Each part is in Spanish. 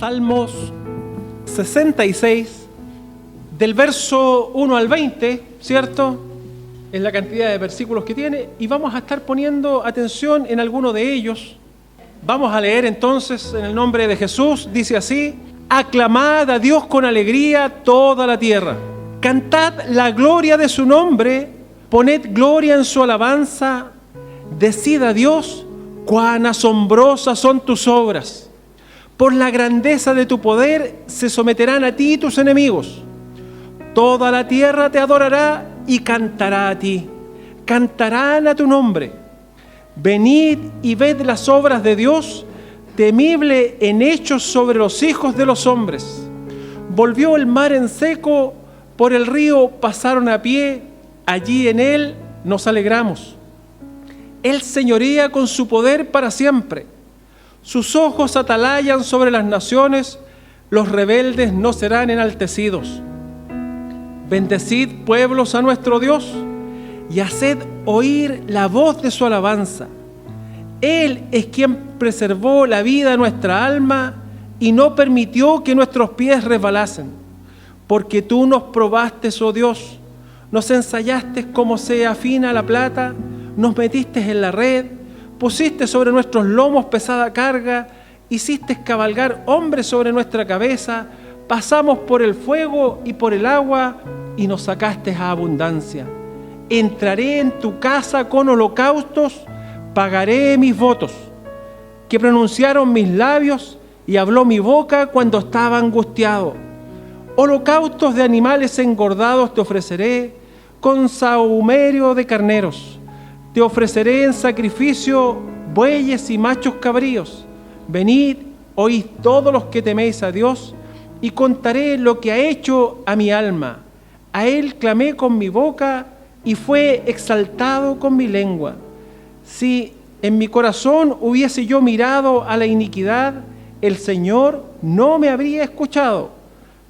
Salmos 66, del verso 1 al 20, ¿cierto? Es la cantidad de versículos que tiene, y vamos a estar poniendo atención en alguno de ellos. Vamos a leer entonces en el nombre de Jesús. Dice así: aclamad a Dios con alegría toda la tierra, cantad la gloria de su nombre, poned gloria en su alabanza, decid a Dios cuán asombrosas son tus obras. Por la grandeza de tu poder se someterán a ti tus enemigos. Toda la tierra te adorará y cantará a ti. Cantarán a tu nombre. Venid y ved las obras de Dios, temible en hechos sobre los hijos de los hombres. Volvió el mar en seco, por el río pasaron a pie, allí en él nos alegramos. Él señorea con su poder para siempre. Sus ojos atalayan sobre las naciones, los rebeldes no serán enaltecidos. Bendecid, pueblos, a nuestro Dios, y haced oír la voz de su alabanza. Él es quien preservó la vida de nuestra alma y no permitió que nuestros pies resbalasen. Porque tú nos probaste, oh Dios, nos ensayaste como se afina la plata, nos metiste en la red, pusiste sobre nuestros lomos pesada carga, hiciste cabalgar hombres sobre nuestra cabeza, pasamos por el fuego y por el agua y nos sacaste a abundancia. Entraré en tu casa con holocaustos, pagaré mis votos, que pronunciaron mis labios y habló mi boca cuando estaba angustiado. Holocaustos de animales engordados te ofreceré, con sahumerio de carneros. Te ofreceré en sacrificio bueyes y machos cabríos. Venid, oíd todos los que teméis a Dios, y contaré lo que ha hecho a mi alma. A Él clamé con mi boca, y fue exaltado con mi lengua. Si en mi corazón hubiese yo mirado a la iniquidad, el Señor no me habría escuchado,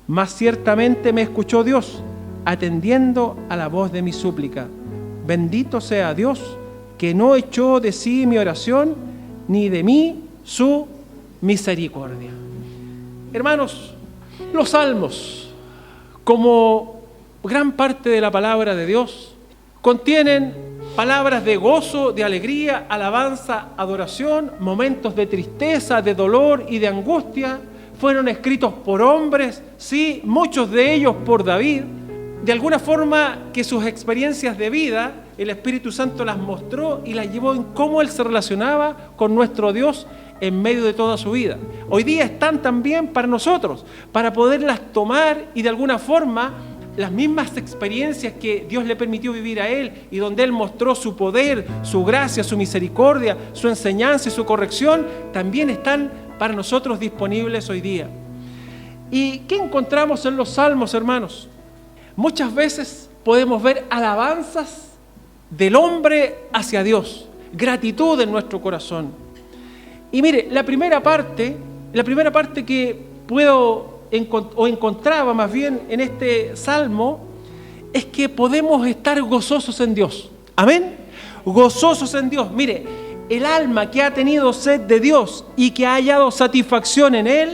mas ciertamente me escuchó Dios, atendiendo a la voz de mi súplica. Bendito sea Dios, que no echó de sí mi oración, ni de mí su misericordia. Hermanos, los salmos, como gran parte de la palabra de Dios, contienen palabras de gozo, de alegría, alabanza, adoración, momentos de tristeza, de dolor y de angustia. Fueron escritos por hombres, sí, muchos de ellos por David. De alguna forma que sus experiencias de vida, el Espíritu Santo las mostró y las llevó en cómo Él se relacionaba con nuestro Dios en medio de toda su vida. Hoy día están también para nosotros, para poderlas tomar y de alguna forma las mismas experiencias que Dios le permitió vivir a Él y donde Él mostró su poder, su gracia, su misericordia, su enseñanza y su corrección, también están para nosotros disponibles hoy día. ¿Y qué encontramos en los salmos, hermanos? Muchas veces podemos ver alabanzas del hombre hacia Dios, gratitud en nuestro corazón. Y mire, la primera parte que encontraba más bien en este salmo es que podemos estar gozosos en Dios. Amén. Gozosos en Dios. Mire, el alma que ha tenido sed de Dios y que ha hallado satisfacción en Él,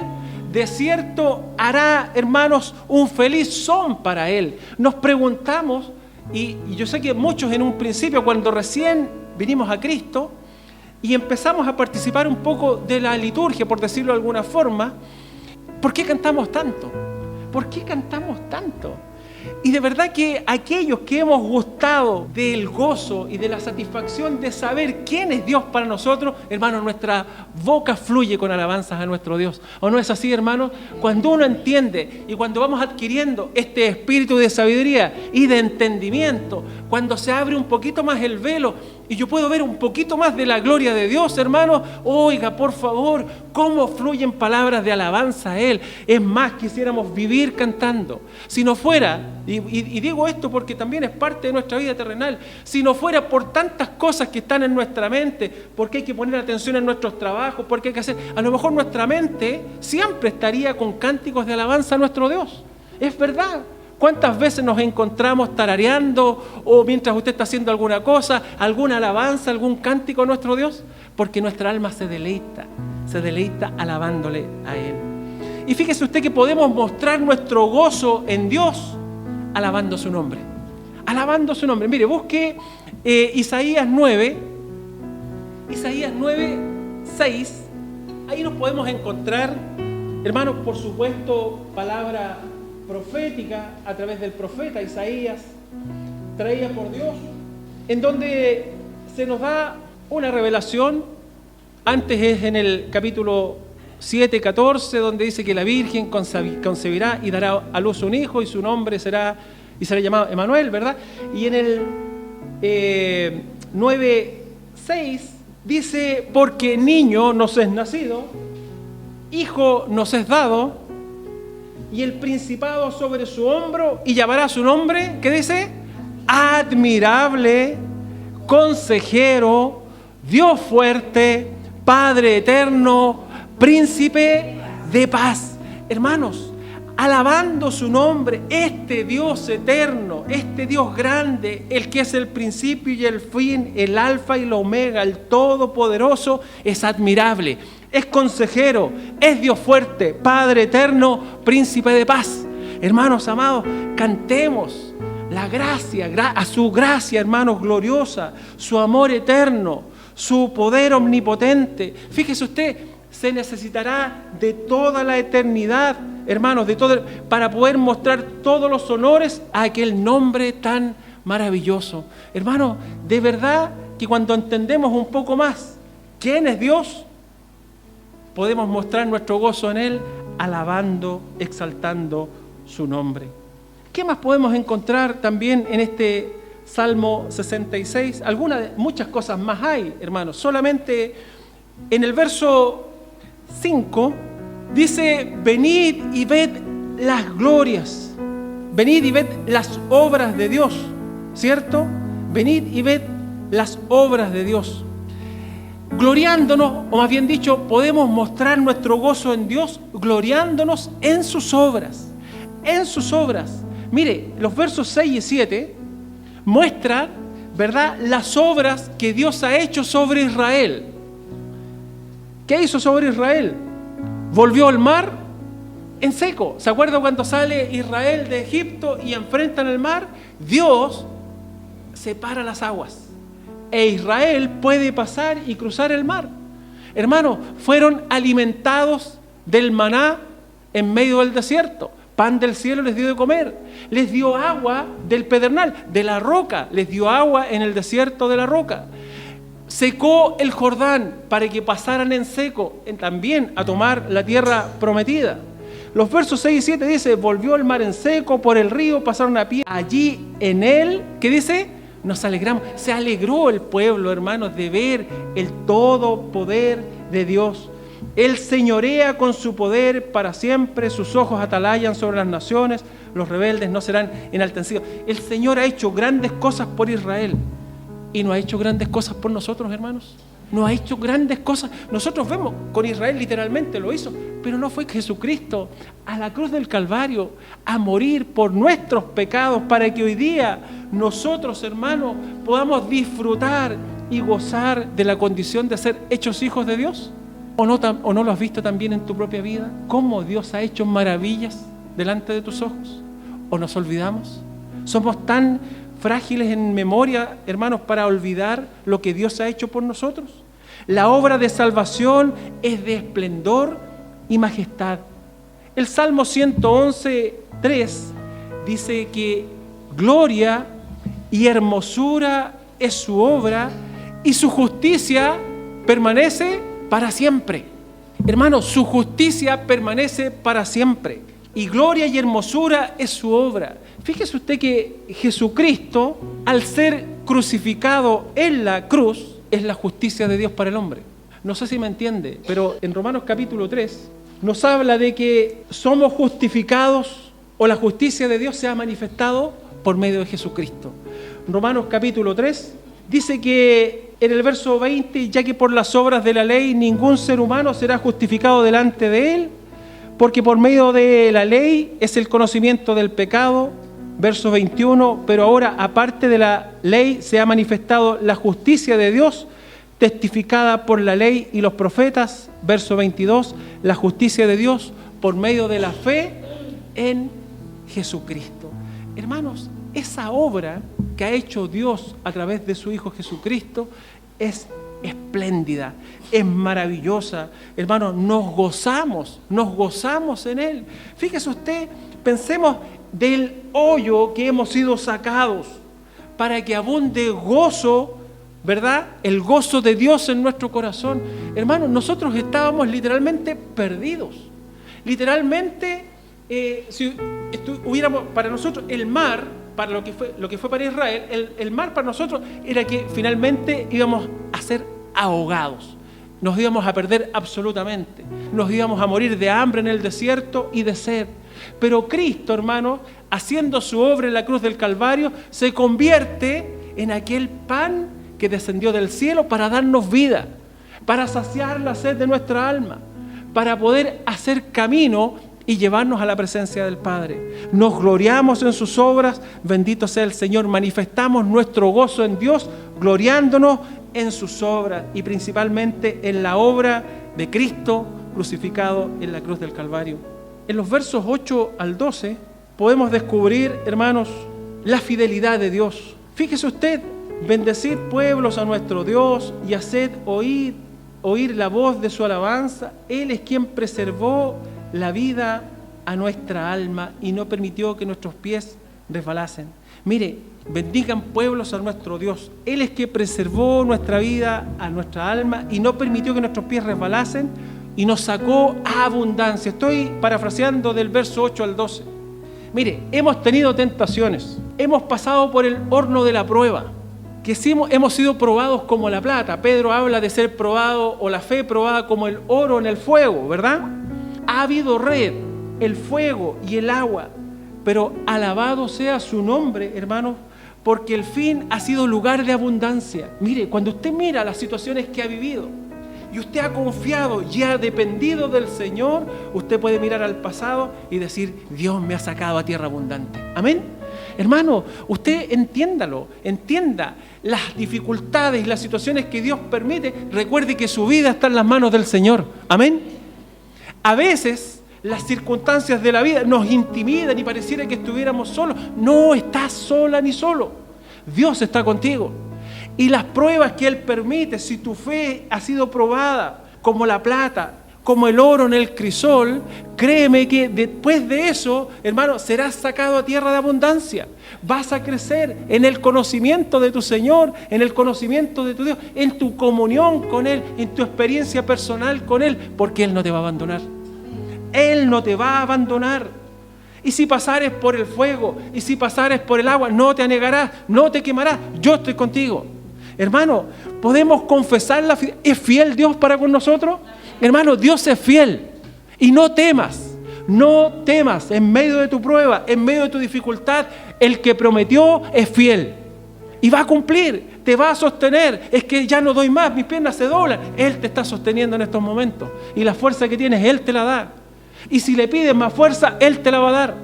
de cierto hará, hermanos, un feliz son para Él. Nos preguntamos, y yo sé que muchos en un principio, cuando recién vinimos a Cristo y empezamos a participar un poco de la liturgia, por decirlo de alguna forma, ¿por qué cantamos tanto? ¿Por qué cantamos tanto? Y de verdad que aquellos que hemos gustado del gozo y de la satisfacción de saber quién es Dios para nosotros, hermanos, nuestra boca fluye con alabanzas a nuestro Dios. ¿O no es así, hermanos? Cuando uno entiende y cuando vamos adquiriendo este espíritu de sabiduría y de entendimiento, cuando se abre un poquito más el velo y yo puedo ver un poquito más de la gloria de Dios, hermanos, oiga, por favor, cómo fluyen palabras de alabanza a Él. Es más, quisiéramos vivir cantando. Si no fuera, y digo esto porque también es parte de nuestra vida terrenal, si no fuera por tantas cosas que están en nuestra mente, porque hay que poner atención en nuestros trabajos, porque hay que hacer, a lo mejor nuestra mente siempre estaría con cánticos de alabanza a nuestro Dios. Es verdad. ¿Cuántas veces nos encontramos tarareando o mientras usted está haciendo alguna cosa, alguna alabanza, algún cántico a nuestro Dios? Porque nuestra alma se deleita alabándole a Él. Y fíjese usted que podemos mostrar nuestro gozo en Dios alabando su nombre. Alabando su nombre. Mire, busque Isaías 9, 6. Ahí nos podemos encontrar, hermanos, por supuesto, palabra profética a través del profeta Isaías, traída por Dios, en donde se nos da una revelación. Antes es en el capítulo 7, 14, donde dice que la Virgen concebirá y dará a luz un hijo y su nombre será llamado Emmanuel, ¿verdad? Y en el 9, 6 dice, porque niño nos es nacido, hijo nos es dado, y el principado sobre su hombro, y llamará su nombre, ¿qué dice? Admirable, consejero, Dios fuerte, Padre eterno, príncipe de paz. Hermanos, alabando su nombre, este Dios eterno, este Dios grande, el que es el principio y el fin, el alfa y la omega, el todopoderoso, es admirable, es consejero, es Dios fuerte, Padre eterno, príncipe de paz. Hermanos amados, cantemos la gracia, a su gracia, hermanos, gloriosa, su amor eterno, su poder omnipotente. Fíjese usted, se necesitará de toda la eternidad, hermanos, para poder mostrar todos los honores a aquel nombre tan maravilloso. Hermanos, de verdad que cuando entendemos un poco más quién es Dios, podemos mostrar nuestro gozo en Él, alabando, exaltando su nombre. ¿Qué más podemos encontrar también en este Salmo 66? Muchas cosas más hay, hermanos. Solamente en el verso 5 dice, venid y ved las glorias, venid y ved las obras de Dios, ¿cierto? Venid y ved las obras de Dios. Gloriándonos, o más bien dicho, podemos mostrar nuestro gozo en Dios gloriándonos en sus obras, en sus obras. Mire, los versos 6 y 7 muestran, ¿verdad?, las obras que Dios ha hecho sobre Israel. ¿Qué hizo sobre Israel? Volvió el mar en seco. ¿Se acuerda cuando sale Israel de Egipto y enfrentan el mar? Dios separa las aguas e Israel puede pasar y cruzar el mar. Hermanos, fueron alimentados del maná en medio del desierto. Pan del cielo les dio de comer. Les dio agua del pedernal, de la roca. Les dio agua en el desierto de la roca. Secó el Jordán para que pasaran en seco también a tomar la tierra prometida. Los versos 6 y 7 dice, volvió el mar en seco, por el río pasaron a pie. Allí en él, ¿qué dice? Nos alegramos. Se alegró el pueblo, hermanos, de ver el todo poder de Dios. Él señorea con su poder para siempre, sus ojos atalayan sobre las naciones, los rebeldes no serán enaltecidos. El Señor ha hecho grandes cosas por Israel. ¿Y no ha hecho grandes cosas por nosotros, hermanos? No ha hecho grandes cosas. Nosotros vemos, con Israel literalmente lo hizo, pero no fue Jesucristo a la cruz del Calvario a morir por nuestros pecados para que hoy día nosotros, hermanos, podamos disfrutar y gozar de la condición de ser hechos hijos de Dios. ¿O no lo has visto también en tu propia vida? ¿Cómo Dios ha hecho maravillas delante de tus ojos? ¿O nos olvidamos? Somos tan frágiles en memoria, hermanos, para olvidar lo que Dios ha hecho por nosotros. La obra de salvación es de esplendor y majestad. El Salmo 111, 3 dice que gloria y hermosura es su obra y su justicia permanece para siempre. Hermanos, su justicia permanece para siempre. Y gloria y hermosura es su obra. Fíjese usted que Jesucristo, al ser crucificado en la cruz, es la justicia de Dios para el hombre. No sé si me entiende, pero en Romanos capítulo 3 nos habla de que somos justificados o la justicia de Dios se ha manifestado por medio de Jesucristo. Romanos capítulo 3 dice que en el verso 20, ya que por las obras de la ley ningún ser humano será justificado delante de él, porque por medio de la ley es el conocimiento del pecado. Verso 21, pero ahora aparte de la ley se ha manifestado la justicia de Dios, testificada por la ley y los profetas. Verso 22, la justicia de Dios por medio de la fe en Jesucristo. Hermanos, esa obra que ha hecho Dios a través de su Hijo Jesucristo es espléndida, es maravillosa. Hermanos, nos gozamos en Él. Fíjese usted, pensemos del hoyo que hemos sido sacados para que abunde gozo, ¿verdad? El gozo de Dios en nuestro corazón. Hermanos, nosotros estábamos literalmente perdidos. Literalmente, si hubiéramos, para nosotros el mar, para lo que fue para Israel, el mar para nosotros era que finalmente íbamos a ser ahogados. Nos íbamos a perder absolutamente. Nos íbamos a morir de hambre en el desierto y de sed. Pero Cristo, hermano, haciendo su obra en la cruz del Calvario, se convierte en aquel pan que descendió del cielo para darnos vida, para saciar la sed de nuestra alma, para poder hacer camino y llevarnos a la presencia del Padre. Nos gloriamos en sus obras, bendito sea el Señor, manifestamos nuestro gozo en Dios, gloriándonos en sus obras y principalmente en la obra de Cristo crucificado en la cruz del Calvario. En los versos 8 al 12 podemos descubrir, hermanos, la fidelidad de Dios. Fíjese usted, bendecid pueblos a nuestro Dios y haced oír la voz de su alabanza. Él es quien preservó la vida a nuestra alma y no permitió que nuestros pies resbalasen. Mire, bendigan pueblos a nuestro Dios. Él es quien preservó nuestra vida a nuestra alma y no permitió que nuestros pies resbalasen y nos sacó a abundancia. Estoy parafraseando del verso 8 al 12. Mire, hemos tenido tentaciones, hemos pasado por el horno de la prueba, que hemos sido probados como la plata. Pedro habla de ser probado o la fe probada como el oro en el fuego, ¿verdad? Ha habido red, el fuego y el agua, pero alabado sea su nombre, hermanos, porque el fin ha sido lugar de abundancia. Mire, cuando usted mira las situaciones que ha vivido y usted ha confiado y ha dependido del Señor, usted puede mirar al pasado y decir, Dios me ha sacado a tierra abundante. Amén. Hermano, usted entienda las dificultades y las situaciones que Dios permite. Recuerde que su vida está en las manos del Señor. Amén. A veces las circunstancias de la vida nos intimidan y pareciera que estuviéramos solos. No estás sola ni solo. Dios está contigo. Y las pruebas que Él permite, si tu fe ha sido probada como la plata, como el oro en el crisol, créeme que después de eso, hermano, serás sacado a tierra de abundancia. Vas a crecer en el conocimiento de tu Señor, en el conocimiento de tu Dios, en tu comunión con Él, en tu experiencia personal con Él, porque Él no te va a abandonar. Él no te va a abandonar. Y si pasares por el fuego, y si pasares por el agua, no te anegarás, no te quemarás. Yo estoy contigo. Hermano, podemos confesar la fidelidad. ¿Es fiel Dios para con nosotros? Hermano, Dios es fiel. Y no temas en medio de tu prueba, en medio de tu dificultad. El que prometió es fiel. Y va a cumplir, te va a sostener. Es que ya no doy más, mis piernas se doblan. Él te está sosteniendo en estos momentos. Y la fuerza que tienes, Él te la da. Y si le pides más fuerza, Él te la va a dar.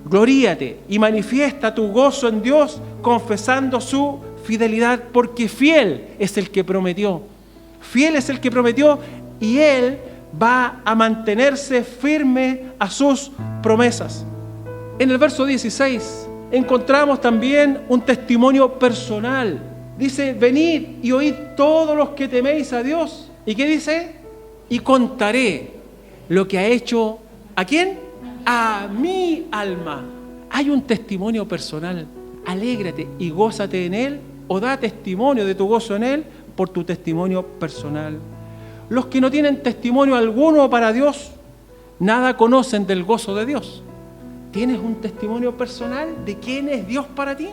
Gloríate y manifiesta tu gozo en Dios, confesando su fidelidad, porque fiel es el que prometió. Fiel es el que prometió y Él va a mantenerse firme a sus promesas. En el verso 16 encontramos también un testimonio personal. Dice, venid y oíd todos los que teméis a Dios. ¿Y qué dice? Y contaré lo que ha hecho, ¿a quién? A mi alma. Hay un testimonio personal. Alégrate y gózate en Él, o da testimonio de tu gozo en Él por tu testimonio personal. Los que no tienen testimonio alguno para Dios, nada conocen del gozo de Dios. ¿Tienes un testimonio personal de quién es Dios para ti?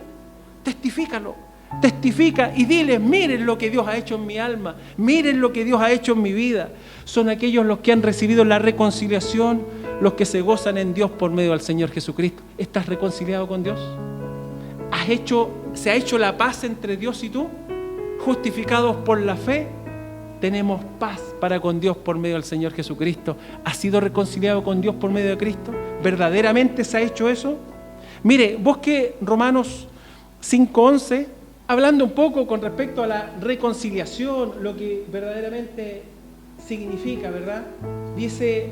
Testifícalo. Testifica y dile, miren lo que Dios ha hecho en mi alma, miren lo que Dios ha hecho en mi vida. Son aquellos los que han recibido la reconciliación, los que se gozan en Dios por medio del Señor Jesucristo. ¿Estás reconciliado con Dios? ¿Se ha hecho la paz entre Dios y tú? Justificados por la fe, tenemos paz para con Dios por medio del Señor Jesucristo. ¿Has sido reconciliado con Dios por medio de Cristo? ¿Verdaderamente se ha hecho eso? Mire, busque Romanos 5:11, hablando un poco con respecto a la reconciliación, lo que verdaderamente significa, ¿verdad? Dice,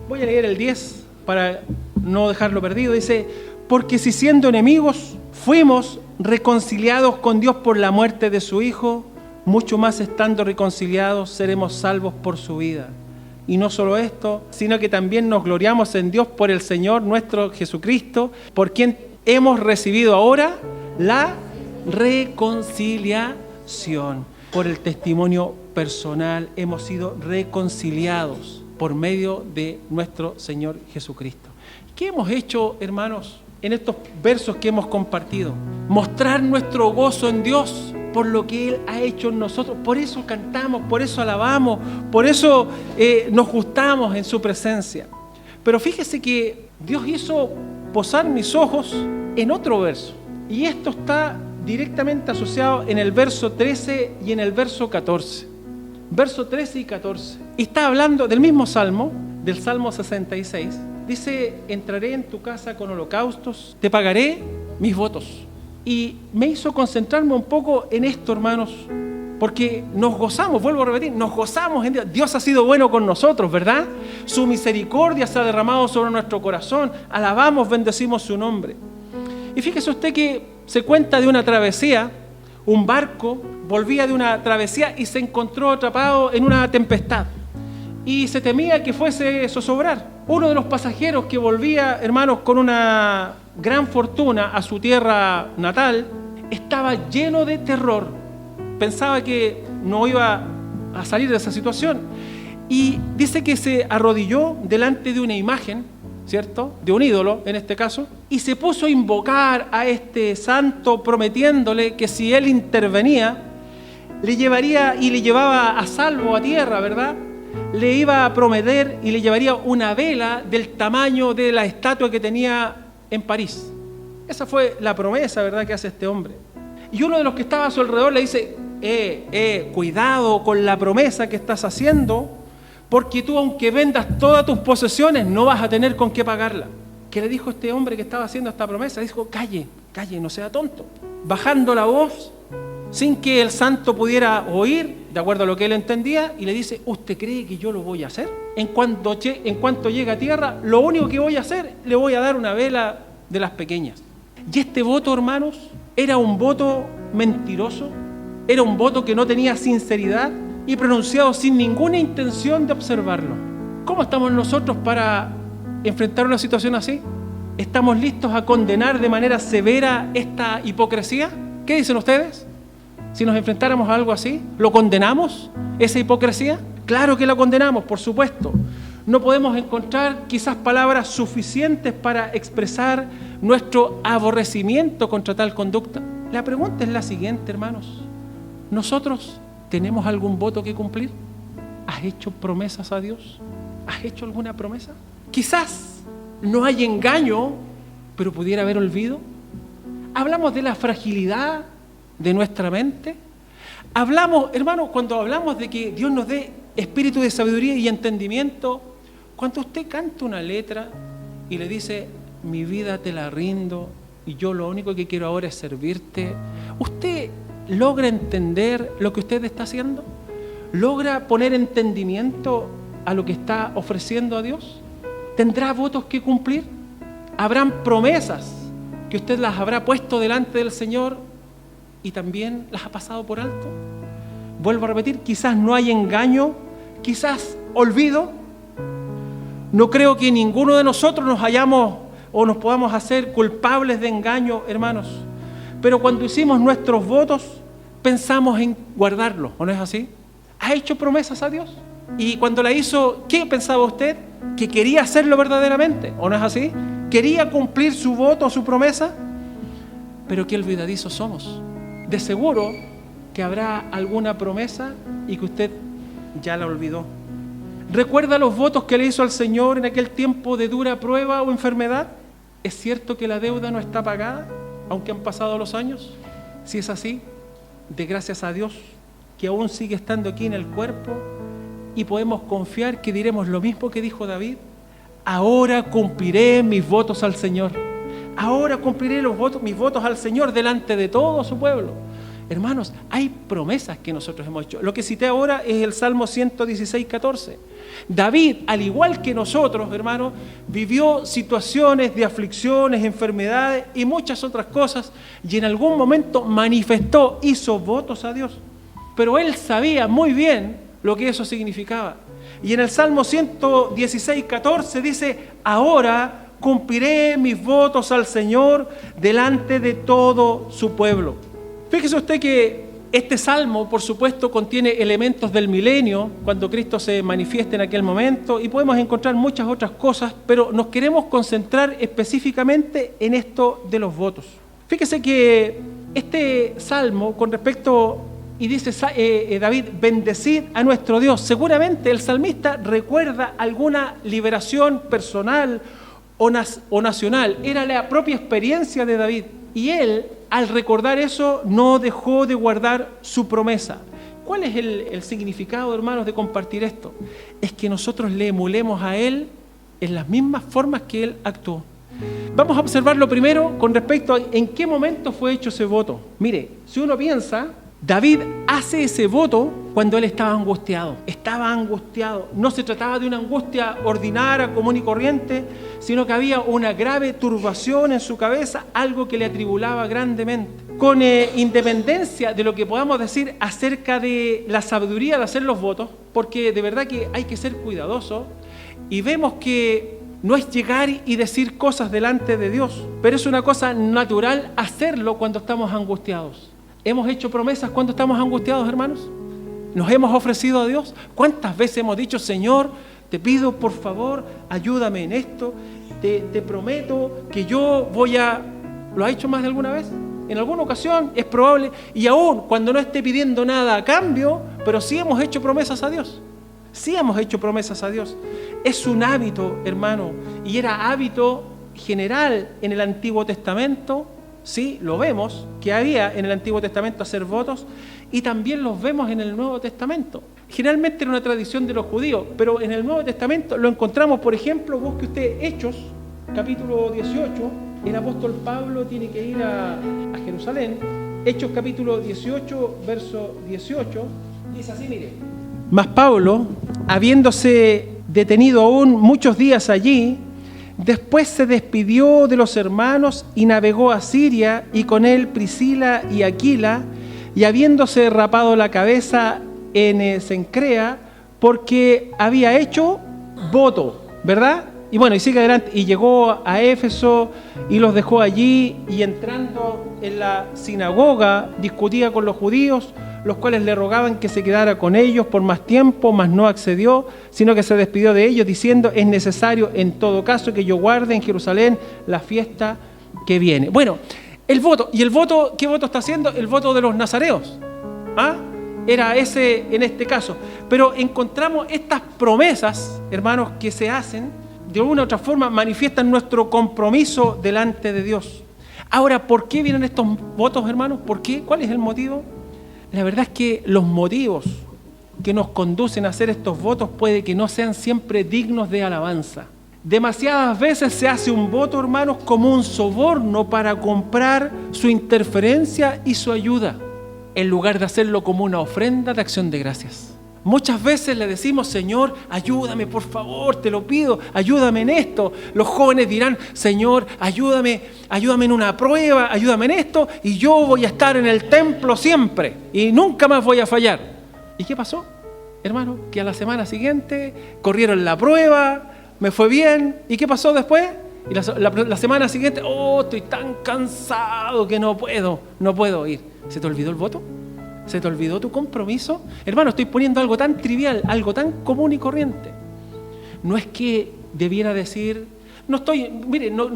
Voy a leer el 10 para no dejarlo perdido. Dice, porque si siendo enemigos fuimos reconciliados con Dios por la muerte de su Hijo, mucho más estando reconciliados seremos salvos por su vida. Y no solo esto, sino que también nos gloriamos en Dios por el Señor nuestro Jesucristo, por quien hemos recibido ahora la reconciliación. Por el testimonio personal hemos sido reconciliados por medio de nuestro Señor Jesucristo. ¿Qué hemos hecho, hermanos, en estos versos que hemos compartido? Mostrar nuestro gozo en Dios por lo que Él ha hecho en nosotros. Por eso cantamos, por eso alabamos, por eso nos gustamos en su presencia. Pero fíjese que Dios hizo posar mis ojos en otro verso. Y esto está directamente asociado en el verso 13 y en el verso 14. Verso 13 y 14. Y está hablando del mismo salmo, del Salmo 66. Dice, entraré en tu casa con holocaustos, te pagaré mis votos. Y me hizo concentrarme un poco en esto, hermanos, porque nos gozamos, vuelvo a repetir, nos gozamos en Dios. Dios ha sido bueno con nosotros, ¿verdad? Su misericordia se ha derramado sobre nuestro corazón. Alabamos, bendecimos su nombre. Y fíjese usted que se cuenta de una travesía, un barco volvía de una travesía y se encontró atrapado en una tempestad. Y se temía que fuese a zozobrar. Uno de los pasajeros que volvía, hermanos, con una gran fortuna a su tierra natal, estaba lleno de terror. Pensaba que no iba a salir de esa situación. Y dice que se arrodilló delante de una imagen, ¿cierto?, de un ídolo en este caso, y se puso a invocar a este santo prometiéndole que si él intervenía, le llevaría y le llevaba a salvo a tierra, ¿verdad? Le iba a prometer y le llevaría una vela del tamaño de la estatua que tenía en París. Esa fue la promesa, ¿verdad?, que hace este hombre. Y uno de los que estaba a su alrededor le dice, cuidado con la promesa que estás haciendo, porque tú, aunque vendas todas tus posesiones, no vas a tener con qué pagarla. ¿Qué le dijo este hombre que estaba haciendo esta promesa? Dijo, calle, no sea tonto. Bajando la voz, sin que el santo pudiera oír, de acuerdo a lo que él entendía, y le dice, ¿usted cree que yo lo voy a hacer? En cuanto llegue a tierra, lo único que voy a hacer, le voy a dar una vela de las pequeñas. Y este voto, hermanos, era un voto mentiroso, era un voto que no tenía sinceridad y pronunciado sin ninguna intención de observarlo. ¿Cómo estamos nosotros para enfrentar una situación así? ¿Estamos listos a condenar de manera severa esta hipocresía? ¿Qué dicen ustedes? Si nos enfrentáramos a algo así, ¿lo condenamos, esa hipocresía? Claro que la condenamos, por supuesto. No podemos encontrar quizás palabras suficientes para expresar nuestro aborrecimiento contra tal conducta. La pregunta es la siguiente, hermanos. ¿Nosotros tenemos algún voto que cumplir? ¿Has hecho promesas a Dios? ¿Has hecho alguna promesa? Quizás no hay engaño, pero pudiera haber olvido. Hablamos de la fragilidad de nuestra mente. Hablamos, hermanos, cuando hablamos de que Dios nos dé espíritu de sabiduría y entendimiento, cuando usted canta una letra y le dice, mi vida te la rindo y yo lo único que quiero ahora es servirte, ¿usted logra entender lo que usted está haciendo? ¿Logra poner entendimiento a lo que está ofreciendo a Dios? ¿Tendrá votos que cumplir? ¿Habrán promesas que usted las habrá puesto delante del Señor y también las ha pasado por alto? Vuelvo a repetir, quizás no hay engaño, quizás olvido. No creo que ninguno de nosotros nos hayamos o nos podamos hacer culpables de engaño, hermanos. Pero cuando hicimos nuestros votos, pensamos en guardarlos, ¿o no es así? ¿Ha hecho promesas a Dios? Y cuando la hizo, ¿qué pensaba usted? ¿Que quería hacerlo verdaderamente, o no es así? ¿Quería cumplir su voto o su promesa? Pero qué olvidadizos somos. De seguro que habrá alguna promesa y que usted ya la olvidó. ¿Recuerda los votos que le hizo al Señor en aquel tiempo de dura prueba o enfermedad? ¿Es cierto que la deuda no está pagada, aunque han pasado los años? Si es así, de gracias a Dios que aún sigue estando aquí en el cuerpo y podemos confiar que diremos lo mismo que dijo David. Ahora cumpliré mis votos al Señor. Ahora cumpliré mis votos al Señor delante de todo su pueblo. Hermanos, hay promesas que nosotros hemos hecho. Lo que cité ahora es el Salmo 116:14. David, al igual que nosotros, hermanos, vivió situaciones de aflicciones, enfermedades y muchas otras cosas, y en algún momento manifestó, hizo votos a Dios. Pero él sabía muy bien lo que eso significaba. Y en el Salmo 116:14 dice: ahora cumpliré mis votos al Señor delante de todo su pueblo. Fíjese usted que este salmo, por supuesto, contiene elementos del milenio, cuando Cristo se manifiesta en aquel momento, y podemos encontrar muchas otras cosas, pero nos queremos concentrar específicamente en esto de los votos. Fíjese que este salmo, con respecto, y dice David, bendecid a nuestro Dios. Seguramente el salmista recuerda alguna liberación personal o nacional. Era la propia experiencia de David. Y él, al recordar eso, no dejó de guardar su promesa. ¿Cuál es el significado, hermanos, de compartir esto? Es que nosotros le emulemos a él en las mismas formas que él actuó. Vamos a observarlo primero con respecto a en qué momento fue hecho ese voto. Mire, si uno piensa, David hace ese voto cuando él estaba angustiado. Estaba angustiado. No se trataba de una angustia ordinaria, común y corriente, sino que había una grave turbación en su cabeza, algo que le atribulaba grandemente. Con independencia de lo que podamos decir acerca de la sabiduría de hacer los votos, porque de verdad que hay que ser cuidadosos, y vemos que no es llegar y decir cosas delante de Dios, pero es una cosa natural hacerlo cuando estamos angustiados. ¿Hemos hecho promesas cuando estamos angustiados, hermanos? ¿Nos hemos ofrecido a Dios? ¿Cuántas veces hemos dicho: Señor, te pido por favor, ayúdame en esto, te prometo que yo voy a... ¿Lo ha hecho más de alguna vez? En alguna ocasión es probable, y aún cuando no esté pidiendo nada a cambio, pero sí hemos hecho promesas a Dios. Sí hemos hecho promesas a Dios. Es un hábito, hermano, y era hábito general en el Antiguo Testamento. Sí, lo vemos, que había en el Antiguo Testamento hacer votos, y también los vemos en el Nuevo Testamento. Generalmente era una tradición de los judíos, pero en el Nuevo Testamento lo encontramos, por ejemplo, busque usted Hechos, capítulo 18, el apóstol Pablo tiene que ir a Jerusalén. Hechos capítulo 18, verso 18, dice así, mire: mas Pablo, habiéndose detenido aún muchos días allí, después se despidió de los hermanos y navegó a Siria, y con él Priscila y Aquila, y habiéndose rapado la cabeza en Cencrea, porque había hecho voto, ¿verdad? Y bueno, y sigue adelante, y llegó a Éfeso y los dejó allí, y entrando en la sinagoga discutía con los judíos, los cuales le rogaban que se quedara con ellos por más tiempo, mas no accedió, sino que se despidió de ellos, diciendo: es necesario en todo caso que yo guarde en Jerusalén la fiesta que viene. Bueno, el voto. ¿Y el voto? ¿Qué voto está haciendo? El voto de los nazareos. Era ese en este caso. Pero encontramos estas promesas, hermanos, que se hacen, de una u otra forma manifiestan nuestro compromiso delante de Dios. Ahora, ¿por qué vienen estos votos, hermanos? ¿Por qué? ¿Cuál es el motivo? La verdad es que los motivos que nos conducen a hacer estos votos puede que no sean siempre dignos de alabanza. Demasiadas veces se hace un voto, hermanos, como un soborno para comprar su interferencia y su ayuda, en lugar de hacerlo como una ofrenda de acción de gracias. Muchas veces le decimos: Señor, ayúdame, por favor, te lo pido, ayúdame en esto. Los jóvenes dirán: Señor, ayúdame en una prueba, ayúdame en esto, y yo voy a estar en el templo siempre, y nunca más voy a fallar. ¿Y qué pasó, hermano? Que a la semana siguiente corrieron la prueba, me fue bien, ¿y qué pasó después? Y la semana siguiente: oh, estoy tan cansado que no puedo ir. ¿Se te olvidó el voto? ¿Se te olvidó tu compromiso? Hermano, estoy poniendo algo tan trivial, algo tan común y corriente. No es que debiera decir, no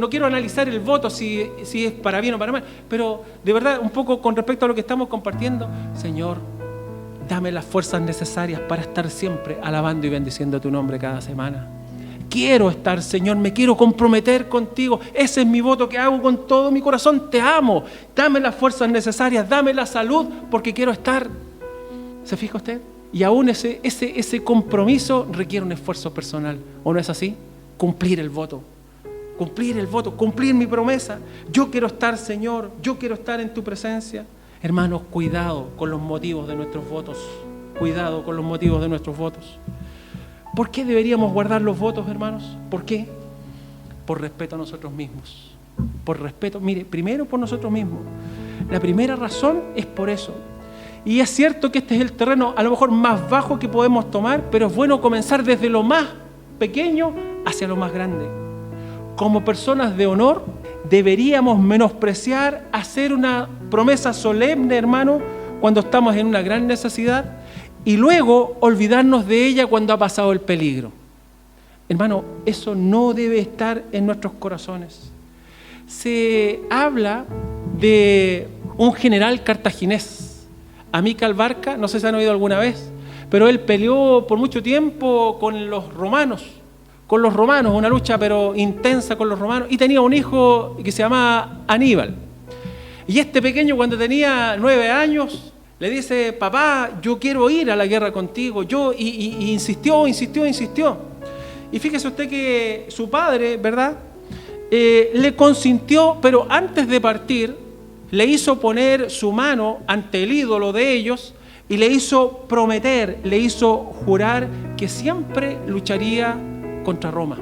quiero analizar el voto si es para bien o para mal, pero de verdad, un poco con respecto a lo que estamos compartiendo: Señor, dame las fuerzas necesarias para estar siempre alabando y bendiciendo tu nombre cada semana. Quiero estar, Señor, me quiero comprometer contigo. Ese es mi voto que hago con todo mi corazón. Te amo. Dame las fuerzas necesarias, dame la salud, porque quiero estar. ¿Se fija usted? Y aún ese compromiso requiere un esfuerzo personal. ¿O no es así? Cumplir el voto, cumplir mi promesa. Yo quiero estar, Señor, yo quiero estar en tu presencia. Hermanos, cuidado con los motivos de nuestros votos. Cuidado con los motivos de nuestros votos. ¿Por qué deberíamos guardar los votos, hermanos? ¿Por qué? Por respeto a nosotros mismos. Por respeto, mire, primero por nosotros mismos. La primera razón es por eso. Y es cierto que este es el terreno a lo mejor más bajo que podemos tomar, pero es bueno comenzar desde lo más pequeño hacia lo más grande. Como personas de honor, deberíamos menospreciar hacer una promesa solemne, hermano, cuando estamos en una gran necesidad, y luego olvidarnos de ella cuando ha pasado el peligro. Hermano, eso no debe estar en nuestros corazones. Se habla de un general cartaginés, Amílcar Barca, no sé si han oído alguna vez, pero él peleó por mucho tiempo con los romanos, una lucha pero intensa con los romanos, y tenía un hijo que se llamaba Aníbal. Y este pequeño, cuando tenía 9 años, le dice: papá, yo quiero ir a la guerra contigo. Y insistió. Y fíjese usted que su padre, ¿verdad?, le consintió, pero antes de partir, le hizo poner su mano ante el ídolo de ellos y le hizo prometer, le hizo jurar que siempre lucharía contra Roma.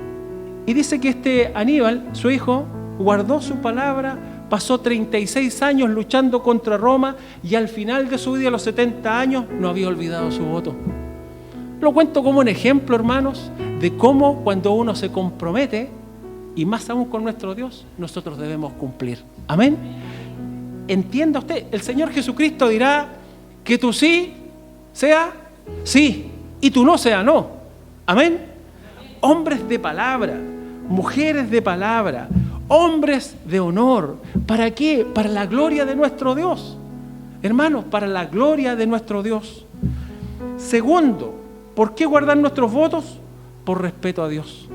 Y dice que este Aníbal, su hijo, guardó su palabra, pasó 36 años luchando contra Roma y al final de su vida, a los 70 años, no había olvidado su voto. Lo cuento como un ejemplo, hermanos, de cómo cuando uno se compromete, y más aún con nuestro Dios, nosotros debemos cumplir. Amén. Entienda usted, el Señor Jesucristo dirá que tu sí sea sí y tu no sea no. Amén. Hombres de palabra, mujeres de palabra, hombres de honor. ¿Para qué? Para la gloria de nuestro Dios. Hermanos, para la gloria de nuestro Dios. Segundo, ¿por qué guardar nuestros votos? Por respeto a Dios.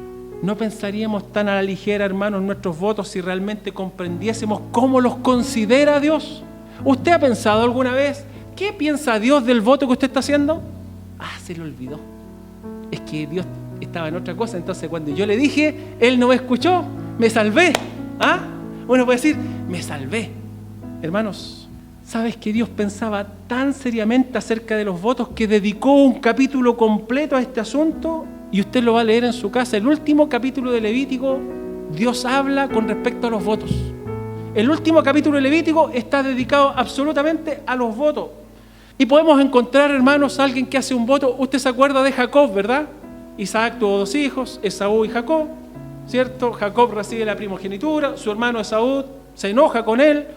No pensaríamos tan a la ligera, hermanos, nuestros votos si realmente comprendiésemos cómo los considera Dios. ¿Usted ha pensado alguna vez qué piensa Dios del voto que usted está haciendo? Se le olvidó. Es que Dios estaba en otra cosa, entonces cuando yo le dije, Él no me escuchó, me salvé. Uno puede decir, me salvé. Hermanos, ¿sabes que Dios pensaba tan seriamente acerca de los votos que dedicó un capítulo completo a este asunto? Y usted lo va a leer en su casa. El último capítulo de Levítico, Dios habla con respecto a los votos. El último capítulo de Levítico está dedicado absolutamente a los votos. Y podemos encontrar, hermanos, a alguien que hace un voto. Usted se acuerda de Jacob, ¿verdad? Isaac tuvo 2 hijos, Esaú y Jacob, ¿cierto? Jacob recibe la primogenitura, su hermano Esaú se enoja con él.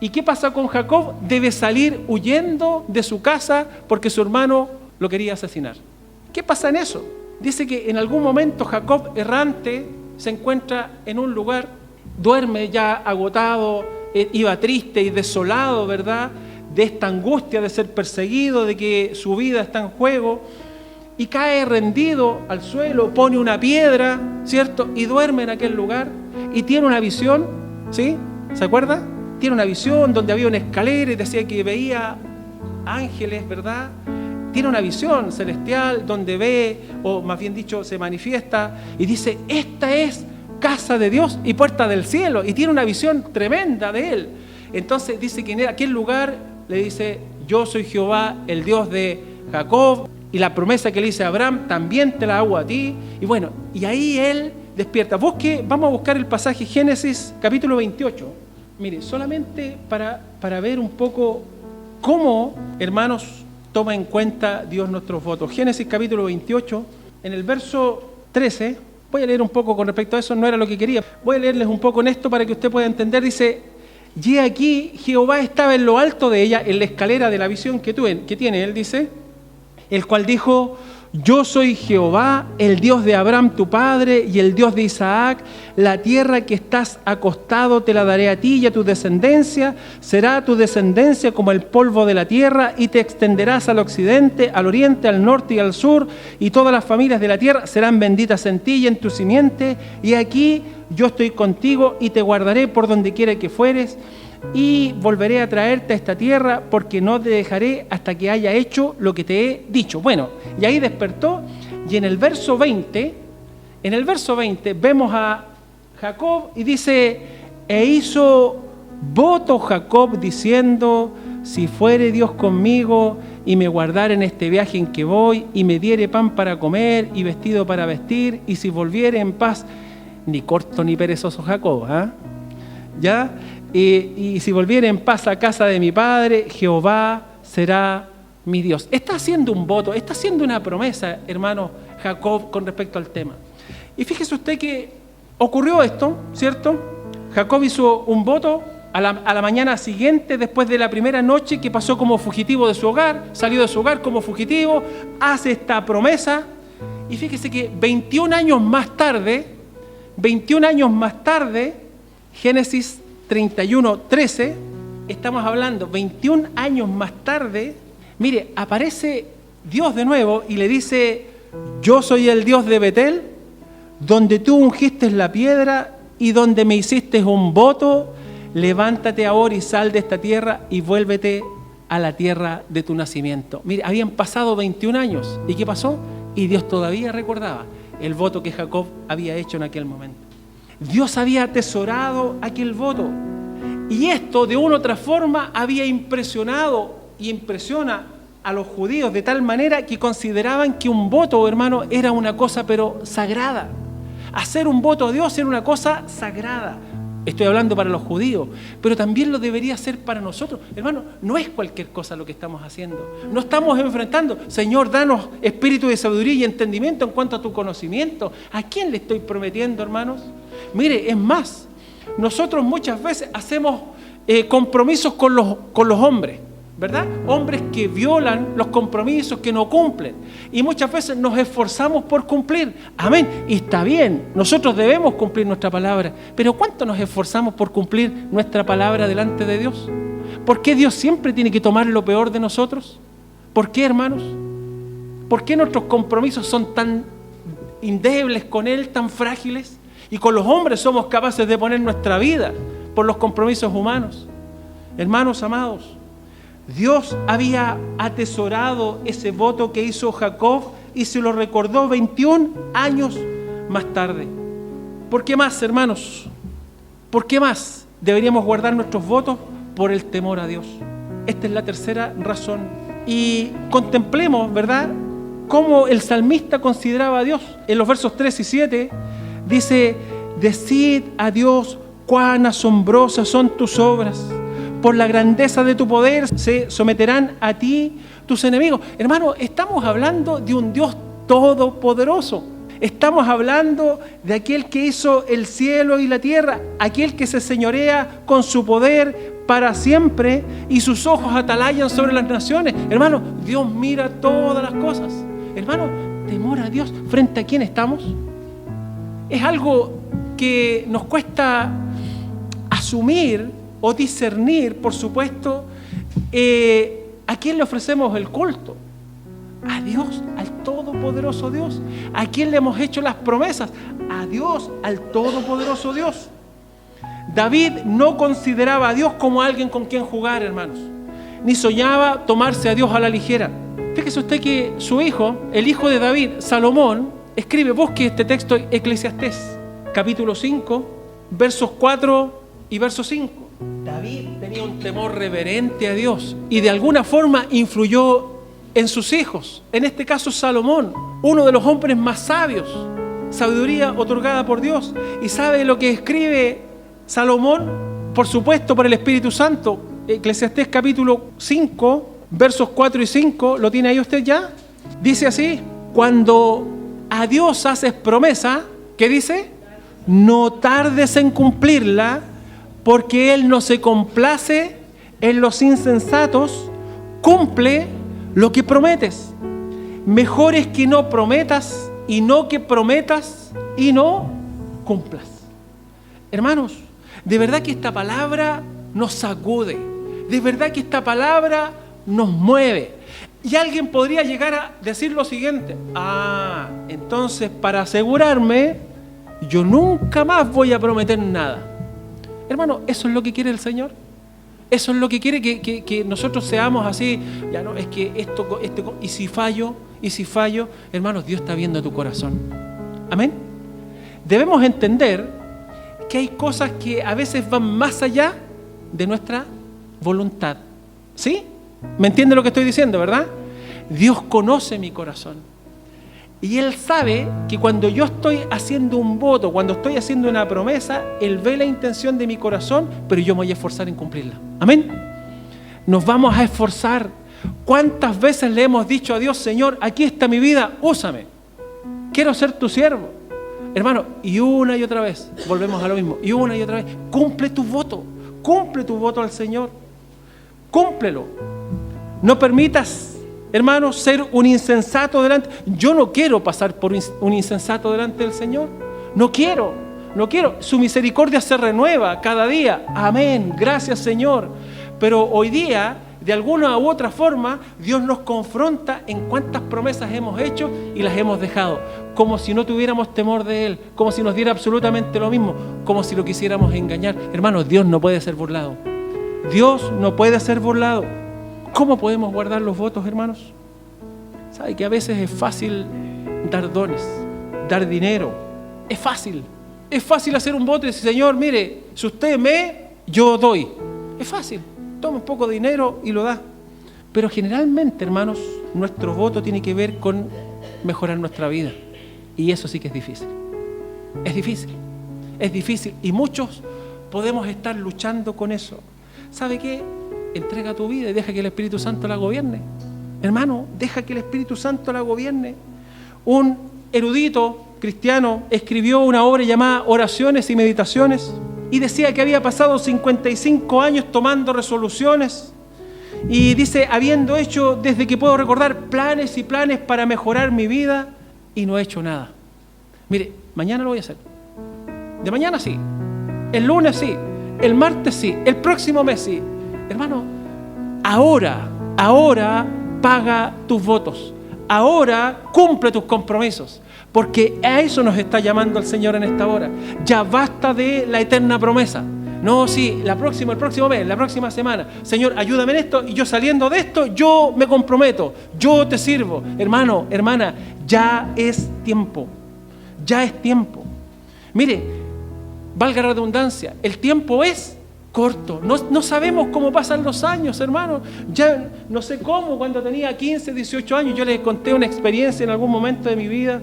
¿Y qué pasa con Jacob? Debe salir huyendo de su casa porque su hermano lo quería asesinar. ¿Qué pasa en eso? Dice que en algún momento Jacob, errante, se encuentra en un lugar, duerme ya agotado, iba triste y desolado, ¿verdad?, de esta angustia de ser perseguido, de que su vida está en juego, y cae rendido al suelo, pone una piedra, ¿cierto?, y duerme en aquel lugar, y tiene una visión, ¿sí? ¿Se acuerda? Tiene una visión donde había una escalera y decía que veía ángeles, ¿verdad? Tiene una visión celestial donde ve, o más bien dicho, se manifiesta y dice, esta es casa de Dios y puerta del cielo, y tiene una visión tremenda de él. Entonces dice que en aquel lugar le dice, yo soy Jehová, el Dios de Jacob, y la promesa que le hice a Abraham también te la hago a ti. Y bueno, y ahí él despierta. Vamos a buscar el pasaje Génesis capítulo 28. Mire, solamente para ver un poco cómo, hermanos, toma en cuenta Dios nuestros votos. Génesis capítulo 28, en el verso 13, voy a leer un poco con respecto a eso, no era lo que quería. Voy a leerles un poco en esto para que usted pueda entender. Dice, y aquí Jehová estaba en lo alto de ella, en la escalera de la visión que tiene, él dice, el cual dijo, yo soy Jehová, el Dios de Abraham tu padre y el Dios de Isaac. La tierra que estás acostado te la daré a ti y a tu descendencia. Será tu descendencia como el polvo de la tierra y te extenderás al occidente, al oriente, al norte y al sur. Y todas las familias de la tierra serán benditas en ti y en tu simiente. Y aquí yo estoy contigo y te guardaré por donde quiera que fueres. Y volveré a traerte a esta tierra porque no te dejaré hasta que haya hecho lo que te he dicho. Bueno, y ahí despertó, y en el verso 20 vemos a Jacob y dice, e hizo voto Jacob diciendo, si fuere Dios conmigo y me guardare en este viaje en que voy, y me diere pan para comer y vestido para vestir, y si volviere en paz, ni corto ni perezoso Jacob, ¿ya? Y si volviere en paz a casa de mi padre, Jehová será mi Dios. Está haciendo un voto, está haciendo una promesa, hermano Jacob, con respecto al tema. Y fíjese usted que ocurrió esto, ¿cierto? Jacob hizo un voto a la mañana siguiente, después de la primera noche que pasó como fugitivo de su hogar, salió de su hogar como fugitivo, hace esta promesa, y fíjese que 21 años más tarde, Génesis 31:13, estamos hablando, 21 años más tarde, mire, aparece Dios de nuevo y le dice: yo soy el Dios de Betel, donde tú ungiste la piedra y donde me hiciste un voto. Levántate ahora y sal de esta tierra y vuélvete a la tierra de tu nacimiento. Mire, habían pasado 21 años. ¿Y qué pasó? Y Dios todavía recordaba el voto que Jacob había hecho en aquel momento. Dios había atesorado aquel voto. Y esto, de una u otra forma, había impresionado y impresiona a los judíos de tal manera que consideraban que un voto, hermano, era una cosa pero sagrada. Hacer un voto a Dios era una cosa sagrada. Estoy hablando para los judíos, pero también lo debería ser para nosotros. Hermano, no es cualquier cosa lo que estamos haciendo. No estamos enfrentando: Señor, danos espíritu de sabiduría y entendimiento en cuanto a tu conocimiento. ¿A quién le estoy prometiendo, hermanos? Mire, es más, nosotros muchas veces hacemos compromisos con los hombres, ¿verdad? Hombres que violan los compromisos, que no cumplen. Y muchas veces nos esforzamos por cumplir. Amén. Y está bien, nosotros debemos cumplir nuestra palabra. Pero ¿cuánto nos esforzamos por cumplir nuestra palabra delante de Dios? ¿Por qué Dios siempre tiene que tomar lo peor de nosotros? ¿Por qué, hermanos? ¿Por qué nuestros compromisos son tan endebles con Él, tan frágiles? Y con los hombres somos capaces de poner nuestra vida por los compromisos humanos. Hermanos amados, Dios había atesorado ese voto que hizo Jacob y se lo recordó 21 años más tarde. ¿Por qué más, hermanos? ¿Por qué más deberíamos guardar nuestros votos? Por el temor a Dios. Esta es la tercera razón. Y contemplemos, ¿verdad?, cómo el salmista consideraba a Dios. En los versos 3 y 7 dice: decid a Dios cuán asombrosas son tus obras. Por la grandeza de tu poder se someterán a ti tus enemigos. Hermano, estamos hablando de un Dios todopoderoso. Estamos hablando de aquel que hizo el cielo y la tierra, aquel que se señorea con su poder para siempre y sus ojos atalayan sobre las naciones. Hermano, Dios mira todas las cosas. Hermano, temor a Dios. ¿Frente a quién estamos? Es algo que nos cuesta asumir o discernir, por supuesto, a quién le ofrecemos el culto. A Dios, al todopoderoso Dios. ¿A quién le hemos hecho las promesas? A Dios, al todopoderoso Dios. David no consideraba a Dios como alguien con quien jugar, hermanos, ni soñaba tomarse a Dios a la ligera. Fíjese usted que su hijo, el hijo de David, Salomón, escribe, busque este texto, Eclesiastés, capítulo 5, versos 4 y verso 5. David tenía un temor reverente a Dios y de alguna forma influyó en sus hijos. En este caso, Salomón, uno de los hombres más sabios, sabiduría otorgada por Dios. ¿Y sabe lo que escribe Salomón? Por supuesto, por el Espíritu Santo. Eclesiastés capítulo 5, versos 4 y 5, ¿lo tiene ahí usted ya? Dice así: cuando a Dios haces promesa, ¿qué dice? No tardes en cumplirla, porque Él no se complace en los insensatos. Cumple lo que prometes. Mejor es que no prometas y no que prometas y no cumplas. Hermanos, de verdad que esta palabra nos sacude. De verdad que esta palabra nos mueve. Y alguien podría llegar a decir lo siguiente: entonces para asegurarme, yo nunca más voy a prometer nada. Hermano, ¿eso es lo que quiere el Señor? Eso es lo que quiere, que nosotros seamos así. Ya no, es que esto, y si fallo, hermanos, Dios está viendo tu corazón. Amén. Debemos entender que hay cosas que a veces van más allá de nuestra voluntad. ¿Sí? ¿Me entiende lo que estoy diciendo, verdad? Dios conoce mi corazón. Y Él sabe que cuando yo estoy haciendo un voto, cuando estoy haciendo una promesa, Él ve la intención de mi corazón, pero yo me voy a esforzar en cumplirla. Amén. Nos vamos a esforzar. ¿Cuántas veces le hemos dicho a Dios, Señor, aquí está mi vida, úsame? Quiero ser tu siervo. Hermano, y una y otra vez, volvemos a lo mismo, y una y otra vez, cumple tu voto al Señor. Cúmplelo. No permitas, hermano, ser un insensato delante. Yo no quiero pasar por un insensato delante del Señor. No quiero. Su misericordia se renueva cada día. Amén. Gracias, Señor. Pero hoy día, de alguna u otra forma, Dios nos confronta en cuántas promesas hemos hecho y las hemos dejado. Como si no tuviéramos temor de Él. Como si nos diera absolutamente lo mismo. Como si lo quisiéramos engañar. Hermanos, Dios no puede ser burlado. Dios no puede ser burlado. ¿Cómo podemos guardar los votos, hermanos? ¿Sabe que a veces es fácil dar dones, dar dinero? Es fácil hacer un voto y decir, Señor, mire, si usted yo doy. Es fácil, toma un poco de dinero y lo da. Pero generalmente, hermanos, nuestro voto tiene que ver con mejorar nuestra vida. Y eso sí que es difícil. Es difícil. Y muchos podemos estar luchando con eso. ¿Sabe qué? Entrega tu vida y deja que el Espíritu Santo la gobierne. Hermano, deja que el Espíritu Santo la gobierne. Un erudito cristiano escribió una obra llamada Oraciones y Meditaciones y decía que había pasado 55 años tomando resoluciones y dice, habiendo hecho desde que puedo recordar planes y planes para mejorar mi vida y no he hecho nada. Mire, mañana lo voy a hacer. De mañana sí. El lunes sí. El martes sí. El próximo mes sí. Hermano, ahora paga tus votos. Ahora cumple tus compromisos. Porque a eso nos está llamando el Señor en esta hora. Ya basta de la eterna promesa. No, sí, el próximo mes, la próxima semana. Señor, ayúdame en esto y yo saliendo de esto, yo me comprometo. Yo te sirvo. Hermano, hermana, ya es tiempo. Ya es tiempo. Mire, valga la redundancia, el tiempo es corto. No sabemos cómo pasan los años, hermano. Ya no sé cómo, cuando tenía 15, 18 años, yo les conté una experiencia en algún momento de mi vida,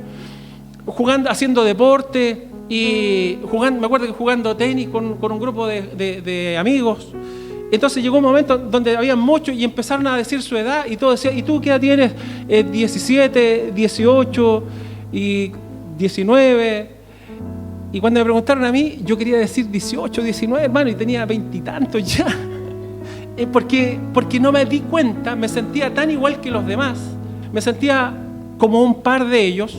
haciendo deporte y me acuerdo que jugando tenis con un grupo de amigos. Entonces llegó un momento donde había muchos y empezaron a decir su edad y todo decía, ¿y tú qué edad tienes? 17, 18 y 19. Y cuando me preguntaron a mí, yo quería decir 18, 19, hermano, y tenía 20 y tantos ya. Porque no me di cuenta, me sentía tan igual que los demás. Me sentía como un par de ellos,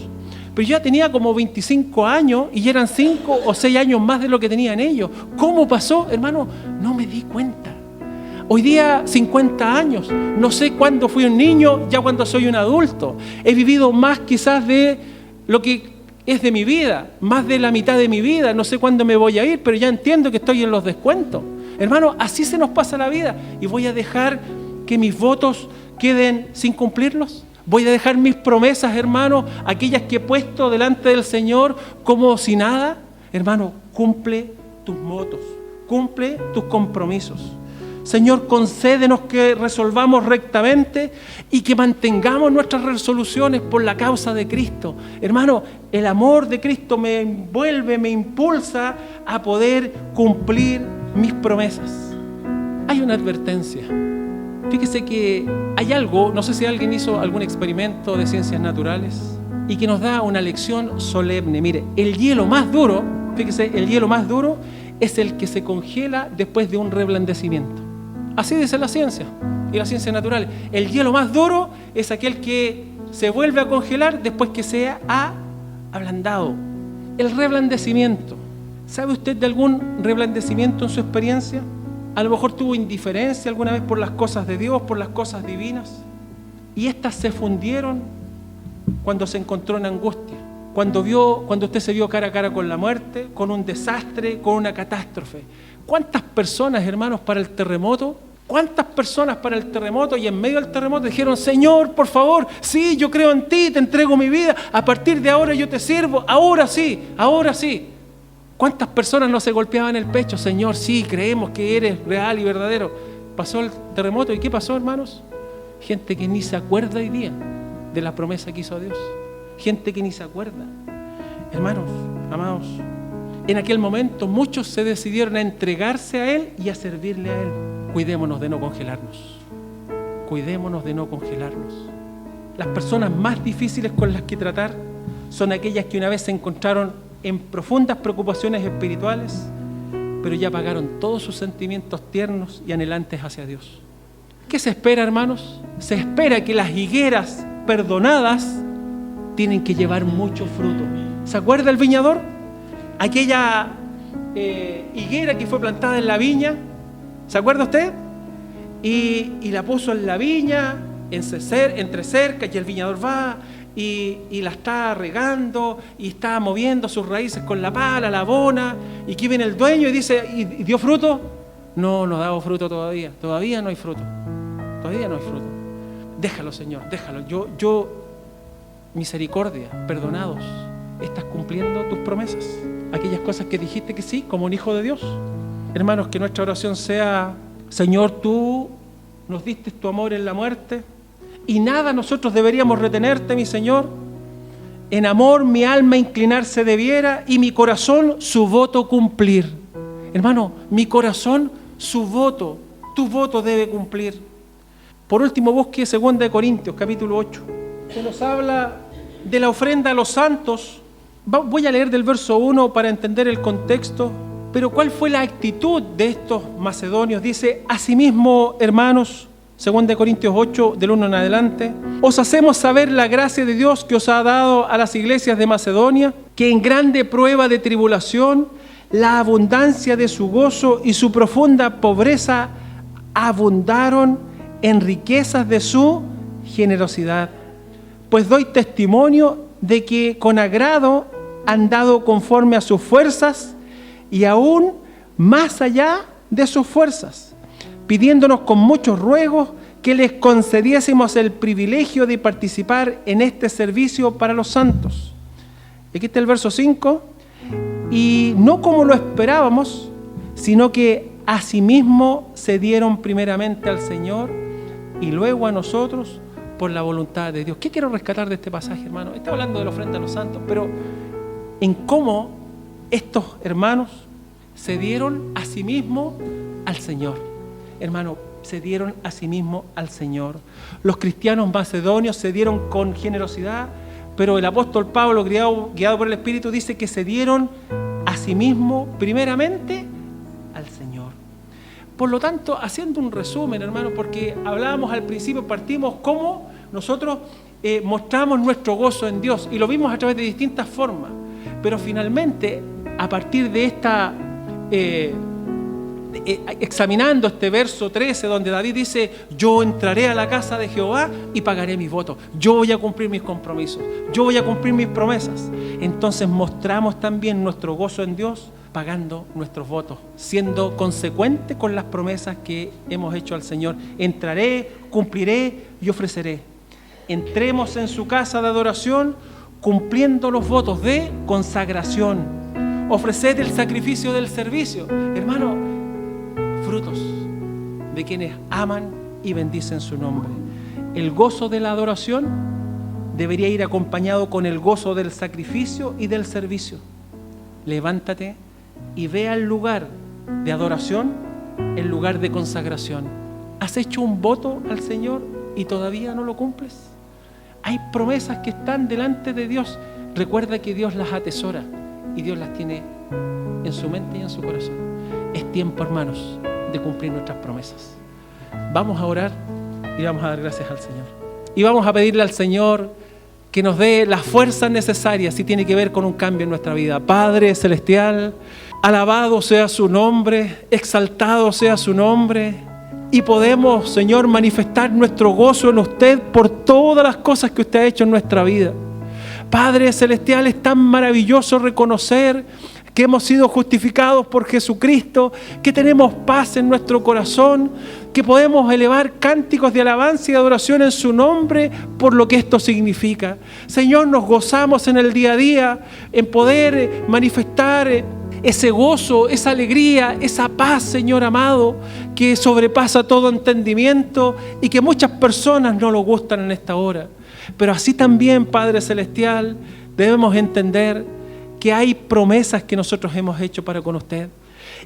pero yo ya tenía como 25 años y eran 5 o 6 años más de lo que tenían ellos. ¿Cómo pasó? Hermano, no me di cuenta. Hoy día 50 años, no sé cuándo fui un niño, ya cuando soy un adulto. He vivido más quizás de lo que es de mi vida, más de la mitad de mi vida, no sé cuándo me voy a ir, pero ya entiendo que estoy en los descuentos. Hermano, así se nos pasa la vida y voy a dejar que mis votos queden sin cumplirlos. Voy a dejar mis promesas, hermano, aquellas que he puesto delante del Señor como si nada. Hermano, cumple tus votos, cumple tus compromisos. Señor, concédenos que resolvamos rectamente y que mantengamos nuestras resoluciones por la causa de Cristo. Hermano, el amor de Cristo me envuelve, me impulsa a poder cumplir mis promesas. Hay una advertencia. Fíjese que hay algo, no sé si alguien hizo algún experimento de ciencias naturales y que nos da una lección solemne. Mire, el hielo más duro, fíjese, el hielo más duro es el que se congela después de un reblandecimiento. Así dice la ciencia y las ciencias naturales. El hielo más duro es aquel que se vuelve a congelar después que se ha ablandado. El reblandecimiento. ¿Sabe usted de algún reblandecimiento en su experiencia? A lo mejor tuvo indiferencia alguna vez por las cosas de Dios, por las cosas divinas. Y estas se fundieron cuando se encontró en angustia. Cuando usted se vio cara a cara con la muerte, con un desastre, con una catástrofe. ¿Cuántas personas, hermanos, para el terremoto? ¿Cuántas personas para el terremoto y en medio del terremoto dijeron, Señor, por favor, sí, yo creo en ti, te entrego mi vida, a partir de ahora yo te sirvo, ahora sí, ahora sí? ¿Cuántas personas no se golpeaban el pecho? Señor, sí, creemos que eres real y verdadero. pasó el terremoto. ¿Y qué pasó, hermanos? Gente que ni se acuerda hoy día de la promesa que hizo Dios. Gente que ni se acuerda. Hermanos, amados, en aquel momento muchos se decidieron a entregarse a Él y a servirle a Él. Cuidémonos de no congelarnos. Cuidémonos de no congelarnos. Las personas más difíciles con las que tratar son aquellas que una vez se encontraron en profundas preocupaciones espirituales, pero ya apagaron todos sus sentimientos tiernos y anhelantes hacia Dios. ¿Qué se espera, hermanos? Se espera que las higueras perdonadas tienen que llevar mucho fruto. ¿Se acuerda el viñador? Aquella higuera que fue plantada en la viña, ¿se acuerda usted? Y la puso en la viña, entre cerca, y el viñador va y la está regando y está moviendo sus raíces con la pala, la abona, y aquí viene el dueño y dice, ¿y dio fruto? No ha dado fruto todavía no hay fruto, todavía no hay fruto. Déjalo, Señor, déjalo, yo misericordia, perdonados, estás cumpliendo tus promesas, aquellas cosas que dijiste que sí, como un hijo de Dios. Hermanos, que nuestra oración sea, Señor, tú nos diste tu amor en la muerte, y nada nosotros deberíamos retenerte, mi Señor. En amor mi alma inclinarse debiera y mi corazón su voto cumplir. Hermano, mi corazón su voto, tu voto debe cumplir. Por último, busque 2 Corintios, capítulo 8. Se nos habla de la ofrenda a los santos. Voy a leer del verso 1 para entender el contexto. Pero ¿cuál fue la actitud de estos macedonios? Dice, asimismo, hermanos, 2 Corintios 8, del 1 en adelante, os hacemos saber la gracia de Dios que os ha dado a las iglesias de Macedonia, que en grande prueba de tribulación, la abundancia de su gozo y su profunda pobreza abundaron en riquezas de su generosidad. Pues doy testimonio de que con agrado han dado conforme a sus fuerzas y aún más allá de sus fuerzas, pidiéndonos con muchos ruegos que les concediésemos el privilegio de participar en este servicio para los santos. Aquí está el verso 5. Y no como lo esperábamos, sino que asimismo se dieron primeramente al Señor y luego a nosotros por la voluntad de Dios. ¿Qué quiero rescatar de este pasaje, hermano? Está hablando de la ofrenda a los santos, pero en cómo estos hermanos se dieron a sí mismos al Señor. Hermano, se dieron a sí mismos al Señor. Los cristianos macedonios se dieron con generosidad, pero el apóstol Pablo, guiado por el Espíritu, dice que se dieron a sí mismos primeramente al Señor. Por lo tanto, haciendo un resumen, hermano, porque hablábamos al principio, partimos cómo nosotros mostramos nuestro gozo en Dios, y lo vimos a través de distintas formas, pero finalmente, a partir de esta... examinando este verso 13 donde David dice, yo entraré a la casa de Jehová y pagaré mis votos, yo voy a cumplir mis compromisos, yo voy a cumplir mis promesas. Entonces mostramos también nuestro gozo en Dios pagando nuestros votos, siendo consecuente con las promesas que hemos hecho al Señor. Entraré, cumpliré y ofreceré. Entremos en su casa de adoración cumpliendo los votos de consagración. Ofreced el sacrificio del servicio, hermano, frutos de quienes aman y bendicen su nombre. El gozo de la adoración debería ir acompañado con el gozo del sacrificio y del servicio. Levántate y ve al lugar de adoración, el lugar de consagración. ¿Has hecho un voto al Señor y todavía no lo cumples? Hay promesas que están delante de Dios. Recuerda que Dios las atesora y Dios las tiene en su mente y en su corazón. Es tiempo, hermanos, de cumplir nuestras promesas. Vamos a orar y vamos a dar gracias al Señor. Y vamos a pedirle al Señor que nos dé las fuerzas necesarias si tiene que ver con un cambio en nuestra vida. Padre celestial, alabado sea su nombre, exaltado sea su nombre. Y podemos, Señor, manifestar nuestro gozo en usted por todas las cosas que usted ha hecho en nuestra vida. Padre celestial, es tan maravilloso reconocer que hemos sido justificados por Jesucristo, que tenemos paz en nuestro corazón, que podemos elevar cánticos de alabanza y adoración en su nombre por lo que esto significa. Señor, nos gozamos en el día a día en poder manifestar ese gozo, esa alegría, esa paz, Señor amado, que sobrepasa todo entendimiento y que muchas personas no lo gustan en esta hora. Pero así también, Padre Celestial, debemos entender que hay promesas que nosotros hemos hecho para con usted.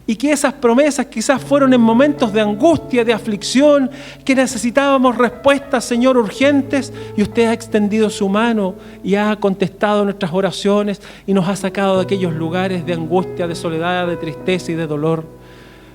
Y que esas promesas quizás fueron en momentos de angustia, de aflicción, que necesitábamos respuestas, Señor, urgentes, y usted ha extendido su mano y ha contestado nuestras oraciones y nos ha sacado de aquellos lugares de angustia, de soledad, de tristeza y de dolor.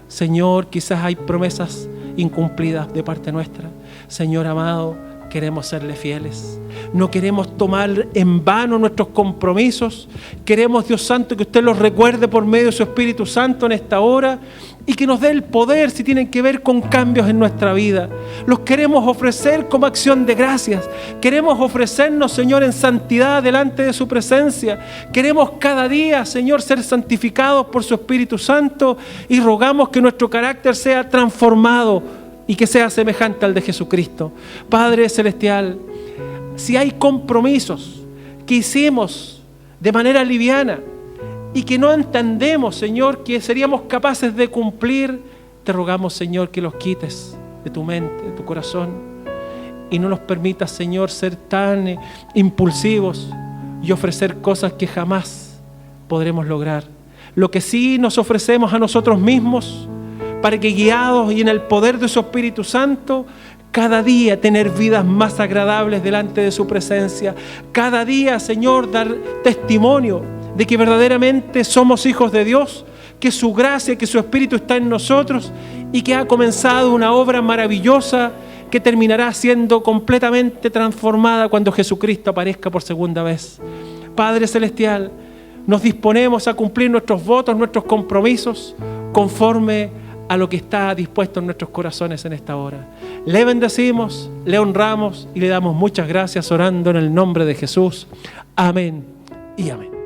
Señor, quizás hay promesas incumplidas de parte nuestra. Señor amado, queremos serle fieles. No queremos tomar en vano nuestros compromisos. Queremos, Dios Santo, que usted los recuerde por medio de su Espíritu Santo en esta hora y que nos dé el poder si tienen que ver con cambios en nuestra vida. Los queremos ofrecer como acción de gracias. Queremos ofrecernos, Señor, en santidad delante de su presencia. Queremos cada día, Señor, ser santificados por su Espíritu Santo y rogamos que nuestro carácter sea transformado y que sea semejante al de Jesucristo. Padre Celestial, si hay compromisos que hicimos de manera liviana y que no entendemos, Señor, que seríamos capaces de cumplir, te rogamos, Señor, que los quites de tu mente, de tu corazón, y no nos permitas, Señor, ser tan impulsivos y ofrecer cosas que jamás podremos lograr. Lo que sí nos ofrecemos a nosotros mismos, para que, guiados y en el poder de su Espíritu Santo, cada día tener vidas más agradables delante de su presencia. Cada día, Señor, dar testimonio de que verdaderamente somos hijos de Dios, que su gracia, que su Espíritu está en nosotros y que ha comenzado una obra maravillosa que terminará siendo completamente transformada cuando Jesucristo aparezca por segunda vez. Padre Celestial, nos disponemos a cumplir nuestros votos, nuestros compromisos, conforme a lo que está dispuesto en nuestros corazones en esta hora. Le bendecimos, le honramos y le damos muchas gracias orando en el nombre de Jesús. Amén y amén.